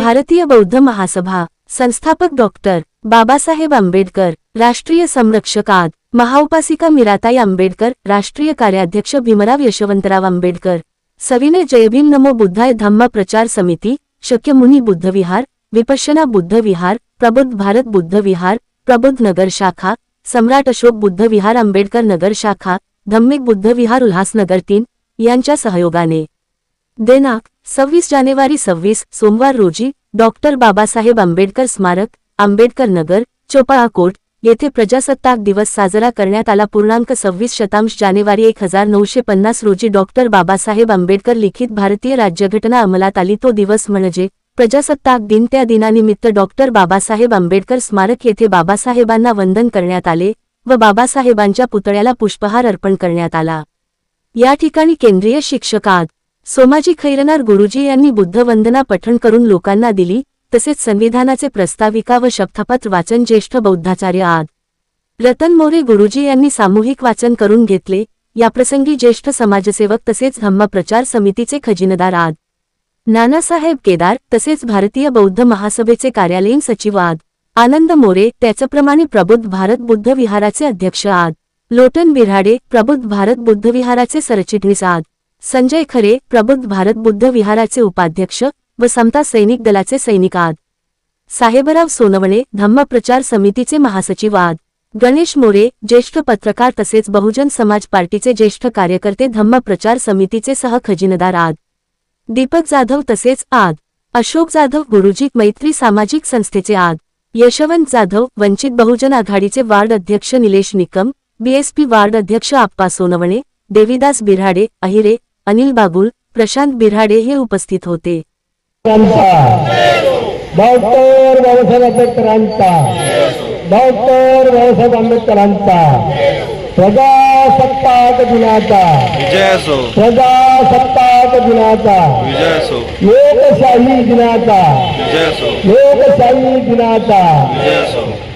भारतीय बौद्ध महासभा संस्थापक डॉक्टर बाबासाहेब आंबेडकर, राष्ट्रीय संरक्षक आद. महाउपासिका मीराताई आंबेडकर, राष्ट्रीय कार्याध्यक्ष भीमराव यशवंतराव आंबेडकर. सविनय जयभीम. नमो बुद्धाय. धम्म प्रचार समिती, शक्यमुनी बुद्ध विहार, विपश्यना बुद्ध विहार, प्रबुद्ध भारत बुद्ध विहार, प्रबुद्ध नगर शाखा, सम्राट अशोक बुद्ध विहार, आंबेडकर नगर शाखा, धम्मिक बुद्ध विहार, उल्हासनगर 3 यांच्या सहयोगाने दिनांक 26 जानेवारी 26 सोमवार रोजी डॉक्टर बाबासाहेब आंबेडकर स्मारक, आंबेडकर नगर, चोपळा कोट येथे प्रजासत्ताक दिवस साजरा करण्यात आला. 26 जानेवारी 1950 रोजी डॉक्टर बाबासाहेब आंबेडकर लिखित भारतीय राज्यघटना अंमलात आली. तो दिवस म्हणजे प्रजासत्ताक दिन. त्या दिनानिमित्त डॉक्टर बाबासाहेब आंबेडकर स्मारक येथे बाबासाहेबांना वंदन करण्यात आले व बाबासाहेबांच्या पुतळ्याला पुष्पहार अर्पण करण्यात आला. या ठिकाणी केंद्रीय शिक्षक आद. सोमाजी खैरनार गुरुजी यांनी बुद्धवंदना पठण करून लोकांना दिली. तसेच संविधानाचे प्रस्ताविका व शपथपत्र वाचन ज्येष्ठ बौद्धाचार्य आद. रतन मोरे गुरुजी यांनी सामूहिक वाचन करून घेतले. याप्रसंगी ज्येष्ठ समाजसेवक तसेच धम्म प्रचार समितीचे खजिनदार आद. नानासाहेब केदार तसेच भारतीय बौद्ध महासभेचे कार्यालयीन सचिव आद. आनंद मोरे, त्याचप्रमाणे प्रबुद्ध भारत बुद्ध विहाराचे अध्यक्ष आद. लोटन बिऱ्हाडे, प्रबुद्ध भारत बुद्ध विहाराचे सरचिटणीस आद. संजय खरे, प्रबुद्ध भारत बुद्ध विहाराचे उपाध्यक्ष व समता सैनिक दलाचे सैनिक आद. साहेबराव सोनवणे, धम्म प्रचार समितीचे महासचिव आद. गणेश मोरे, ज्येष्ठ पत्रकार तसेच बहुजन समाज पार्टीचे ज्येष्ठ कार्यकर्ते, धम्म प्रचार समितीचे सह खजिनदार आद. दीपक जाधव तसेच आद. अशोक जाधव गुरुजी, मैत्री सामाजिक संस्थेचे आद. यशवंत जाधव, वंचित बहुजन आघाडीचे वार्ड अध्यक्ष निलेश निकम, बीएसपी वार्ड अध्यक्ष आप्पा सोनवणे, देवीदास बिऱ्हाडे, अहिरे, अनिल बागुल, प्रशांत बिऱ्हाडे हे उपस्थित होते. डॉक्टर बाबासाहेब आंबेडकरांचा, डॉक्टर बाबासाहेब आंबेडकरांचा प्रजासत्ताक दिनाचा विजय असो, प्रजासत्ताक दिनाचा विजय असो, लोकशाही दिनाचा विजय असो, लोकशाही दिनाचा विजय असो.